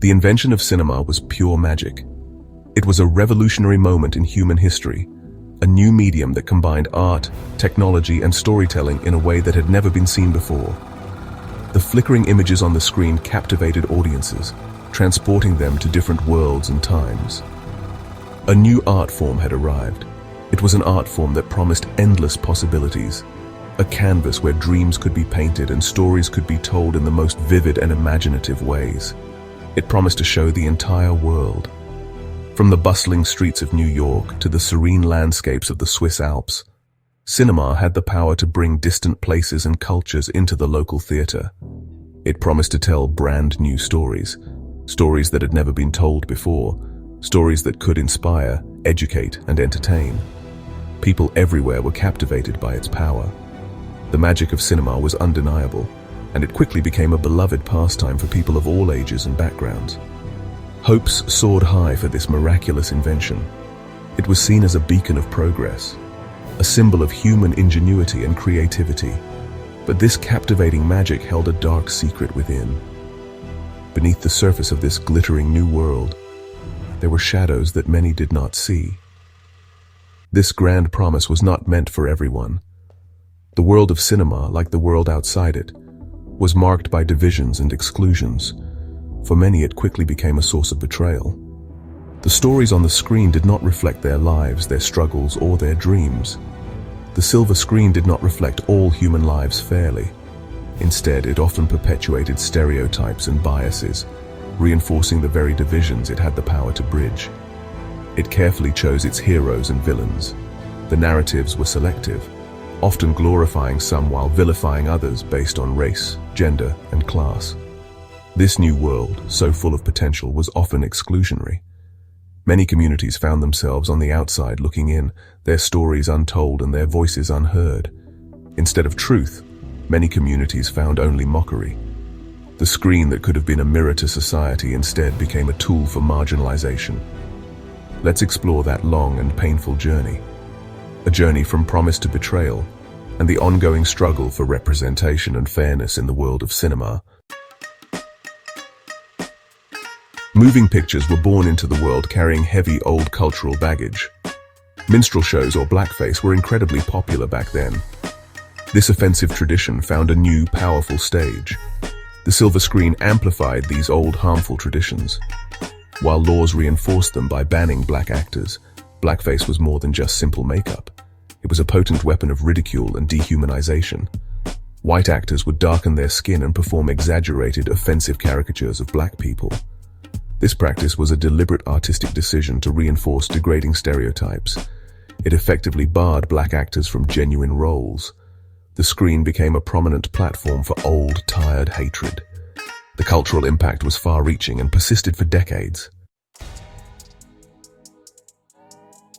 The invention of cinema was pure magic. It was a revolutionary moment in human history, a new medium that combined art, technology, and storytelling in a way that had never been seen before. The flickering images on the screen captivated audiences, transporting them to different worlds and times. A new art form had arrived. It was an art form that promised endless possibilities, a canvas where dreams could be painted and stories could be told in the most vivid and imaginative ways. It promised to show the entire world. From the bustling streets of New York to the serene landscapes of the Swiss Alps, cinema had the power to bring distant places and cultures into the local theater. It promised to tell brand new stories, stories that had never been told before, stories that could inspire, educate, and entertain. People everywhere were captivated by its power. The magic of cinema was undeniable, and it quickly became a beloved pastime for people of all ages and backgrounds. Hopes soared high for this miraculous invention. It was seen as a beacon of progress, a symbol of human ingenuity and creativity. But this captivating magic held a dark secret within. Beneath the surface of this glittering new world, there were shadows that many did not see. This grand promise was not meant for everyone. The world of cinema, like the world outside it, was marked by divisions and exclusions. For many, it quickly became a source of betrayal. The stories on the screen did not reflect their lives, their struggles, or their dreams. The silver screen did not reflect all human lives fairly. Instead, it often perpetuated stereotypes and biases, reinforcing the very divisions it had the power to bridge. It carefully chose its heroes and villains. The narratives were selective, often glorifying some while vilifying others based on race, gender, and class. This new world, so full of potential, was often exclusionary. Many communities found themselves on the outside looking in, their stories untold and their voices unheard. Instead of truth, many communities found only mockery. The screen that could have been a mirror to society instead became a tool for marginalization. Let's explore that long and painful journey. A journey from promise to betrayal, and the ongoing struggle for representation and fairness in the world of cinema. Moving pictures were born into the world carrying heavy old cultural baggage. Minstrel shows, or blackface, were incredibly popular back then. This offensive tradition found a new, powerful stage. The silver screen amplified these old, harmful traditions. While laws reinforced them by banning black actors, blackface was more than just simple makeup. It was a potent weapon of ridicule and dehumanization. White actors would darken their skin and perform exaggerated, offensive caricatures of black people. This practice was a deliberate artistic decision to reinforce degrading stereotypes. It effectively barred black actors from genuine roles. The screen became a prominent platform for old, tired hatred. The cultural impact was far-reaching and persisted for decades.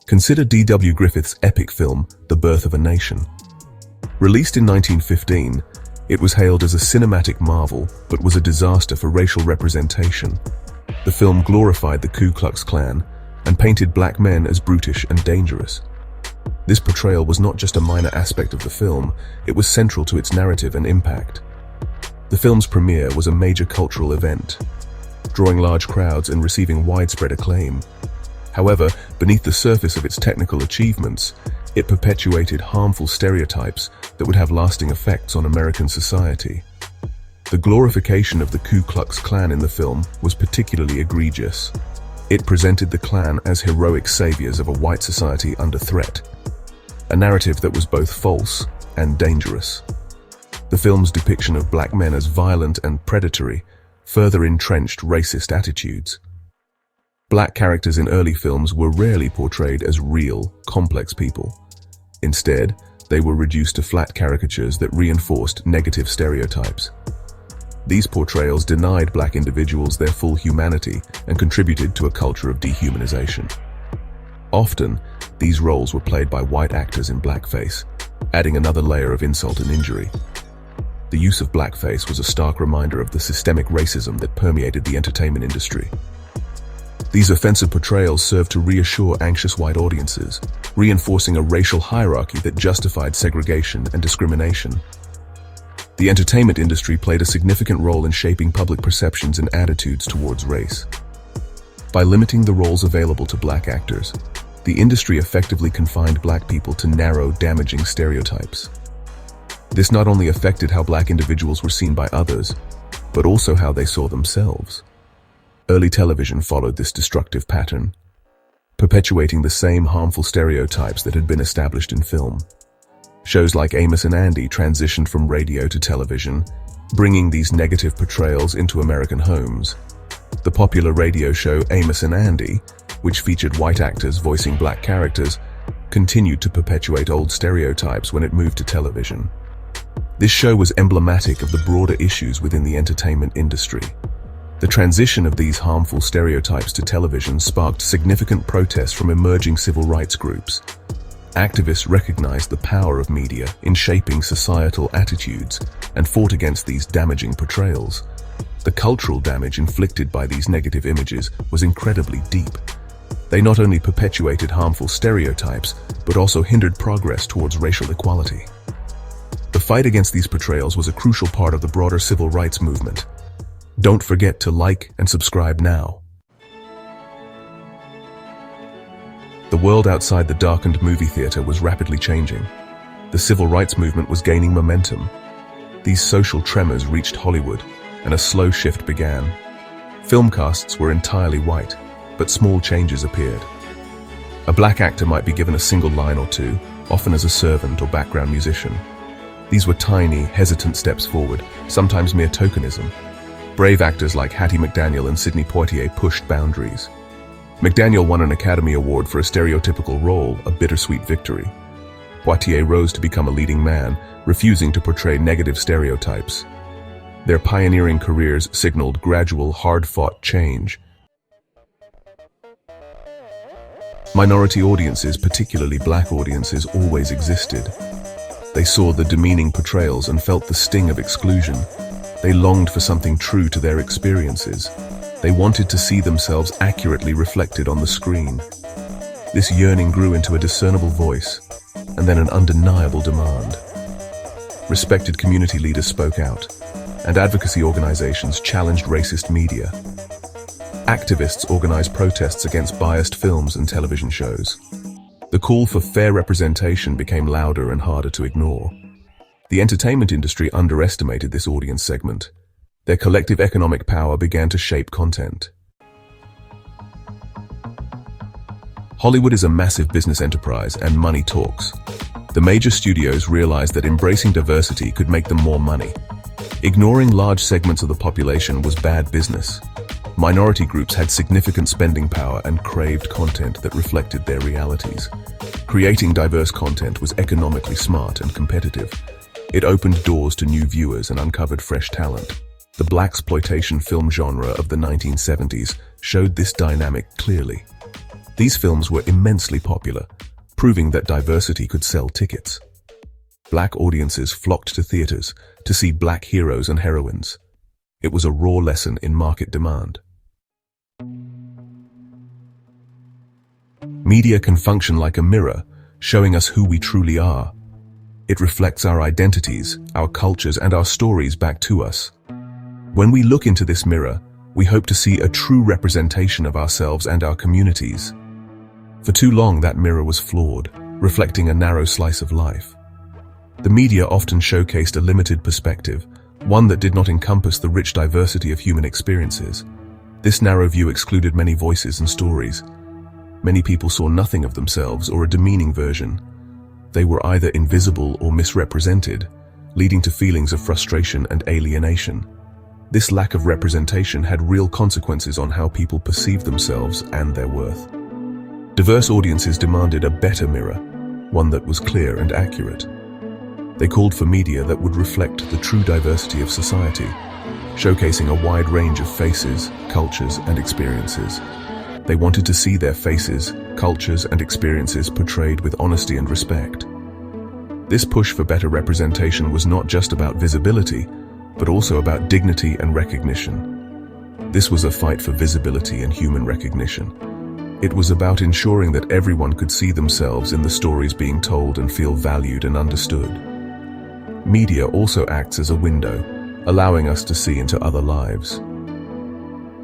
Consider D.W. Griffith's epic film, The Birth of a Nation. Released in 1915, it was hailed as a cinematic marvel, but was a disaster for racial representation. The film glorified the Ku Klux Klan and painted black men as brutish and dangerous. This portrayal was not just a minor aspect of the film, it was central to its narrative and impact. The film's premiere was a major cultural event, drawing large crowds and receiving widespread acclaim. However, beneath the surface of its technical achievements, it perpetuated harmful stereotypes that would have lasting effects on American society. The glorification of the Ku Klux Klan in the film was particularly egregious. It presented the Klan as heroic saviors of a white society under threat, a narrative that was both false and dangerous. The film's depiction of black men as violent and predatory further entrenched racist attitudes. Black characters in early films were rarely portrayed as real, complex people. Instead, they were reduced to flat caricatures that reinforced negative stereotypes. These portrayals denied black individuals their full humanity and contributed to a culture of dehumanization. Often, these roles were played by white actors in blackface, adding another layer of insult and injury. The use of blackface was a stark reminder of the systemic racism that permeated the entertainment industry. These offensive portrayals served to reassure anxious white audiences, reinforcing a racial hierarchy that justified segregation and discrimination. The entertainment industry played a significant role in shaping public perceptions and attitudes towards race. By limiting the roles available to black actors, the industry effectively confined black people to narrow, damaging stereotypes. This not only affected how black individuals were seen by others, but also how they saw themselves. Early television followed this destructive pattern, perpetuating the same harmful stereotypes that had been established in film. Shows like Amos and Andy transitioned from radio to television, bringing these negative portrayals into American homes. The popular radio show Amos and Andy, which featured white actors voicing black characters, continued to perpetuate old stereotypes when it moved to television. This show was emblematic of the broader issues within the entertainment industry. The transition of these harmful stereotypes to television sparked significant protests from emerging civil rights groups. Activists recognized the power of media in shaping societal attitudes and fought against these damaging portrayals. The cultural damage inflicted by these negative images was incredibly deep. They not only perpetuated harmful stereotypes, but also hindered progress towards racial equality. The fight against these portrayals was a crucial part of the broader civil rights movement. Don't forget to like and subscribe now. The world outside the darkened movie theater was rapidly changing. The civil rights movement was gaining momentum. These social tremors reached Hollywood, and a slow shift began. Film casts were entirely white, but small changes appeared. A black actor might be given a single line or two, often as a servant or background musician. These were tiny, hesitant steps forward, sometimes mere tokenism. Brave actors like Hattie McDaniel and Sidney Poitier pushed boundaries. McDaniel won an Academy Award for a stereotypical role, a bittersweet victory. Poitier rose to become a leading man, refusing to portray negative stereotypes. Their pioneering careers signaled gradual, hard-fought change. Minority audiences, particularly black audiences, always existed. They saw the demeaning portrayals and felt the sting of exclusion. They longed for something true to their experiences. They wanted to see themselves accurately reflected on the screen. This yearning grew into a discernible voice, and then an undeniable demand. Respected community leaders spoke out, and advocacy organizations challenged racist media. Activists organized protests against biased films and television shows. The call for fair representation became louder and harder to ignore. The entertainment industry underestimated this audience segment. Their collective economic power began to shape content. Hollywood is a massive business enterprise, and money talks. The major studios realized that embracing diversity could make them more money. Ignoring large segments of the population was bad business. Minority groups had significant spending power and craved content that reflected their realities. Creating diverse content was economically smart and competitive. It opened doors to new viewers and uncovered fresh talent. The blaxploitation film genre of the 1970s showed this dynamic clearly. These films were immensely popular, proving that diversity could sell tickets. Black audiences flocked to theaters to see black heroes and heroines. It was a raw lesson in market demand. Media can function like a mirror, showing us who we truly are. It reflects our identities, our cultures, and our stories back to us. When we look into this mirror, we hope to see a true representation of ourselves and our communities. For too long, that mirror was flawed, reflecting a narrow slice of life. The media often showcased a limited perspective, one that did not encompass the rich diversity of human experiences. This narrow view excluded many voices and stories. Many people saw nothing of themselves or a demeaning version. They were either invisible or misrepresented, leading to feelings of frustration and alienation. This lack of representation had real consequences on how people perceived themselves and their worth. Diverse audiences demanded a better mirror, one that was clear and accurate. They called for media that would reflect the true diversity of society, showcasing a wide range of faces, cultures, and experiences. They wanted to see their faces, cultures, and experiences portrayed with honesty and respect. This push for better representation was not just about visibility, but also about dignity and recognition. This was a fight for visibility and human recognition. It was about ensuring that everyone could see themselves in the stories being told and feel valued and understood. Media also acts as a window, allowing us to see into other lives.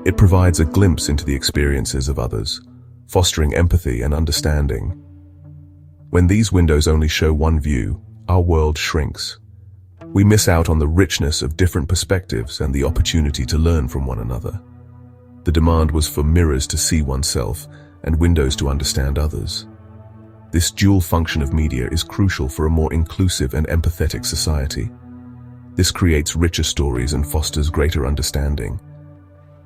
It provides a glimpse into the experiences of others, fostering empathy and understanding. When these windows only show one view, our world shrinks. We miss out on the richness of different perspectives and the opportunity to learn from one another. The demand was for mirrors to see oneself and windows to understand others. This dual function of media is crucial for a more inclusive and empathetic society. This creates richer stories and fosters greater understanding.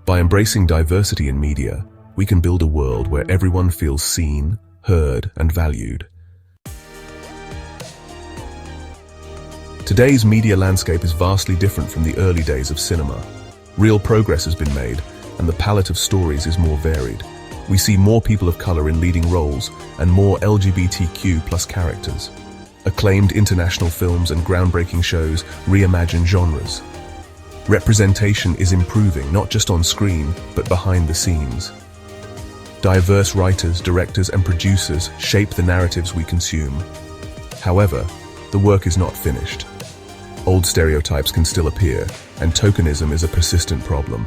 By embracing diversity in media, we can build a world where everyone feels seen, heard, and valued. Today's media landscape is vastly different from the early days of cinema. Real progress has been made, and the palette of stories is more varied. We see more people of color in leading roles and more LGBTQ+ characters. Acclaimed international films and groundbreaking shows reimagine genres. Representation is improving not just on screen, but behind the scenes. Diverse writers, directors, and producers shape the narratives we consume. However, the work is not finished. Old stereotypes can still appear, and tokenism is a persistent problem.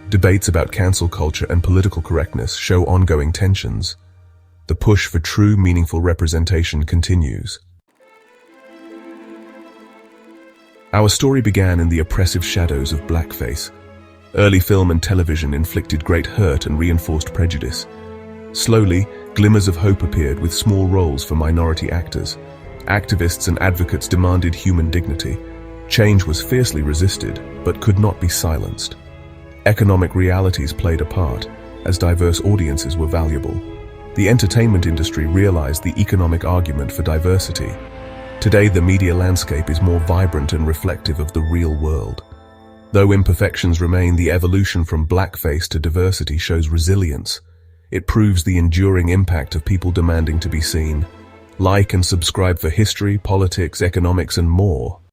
Debates about cancel culture and political correctness show ongoing tensions. The push for true, meaningful representation continues. Our story began in the oppressive shadows of blackface. Early film and television inflicted great hurt and reinforced prejudice. Slowly, glimmers of hope appeared with small roles for minority actors. Activists and advocates demanded human dignity. Change was fiercely resisted, but could not be silenced. Economic realities played a part, as diverse audiences were valuable. The entertainment industry realized the economic argument for diversity. Today, the media landscape is more vibrant and reflective of the real world. Though imperfections remain, the evolution from blackface to diversity shows resilience. It proves the enduring impact of people demanding to be seen. Like and subscribe for history, politics, economics, and more.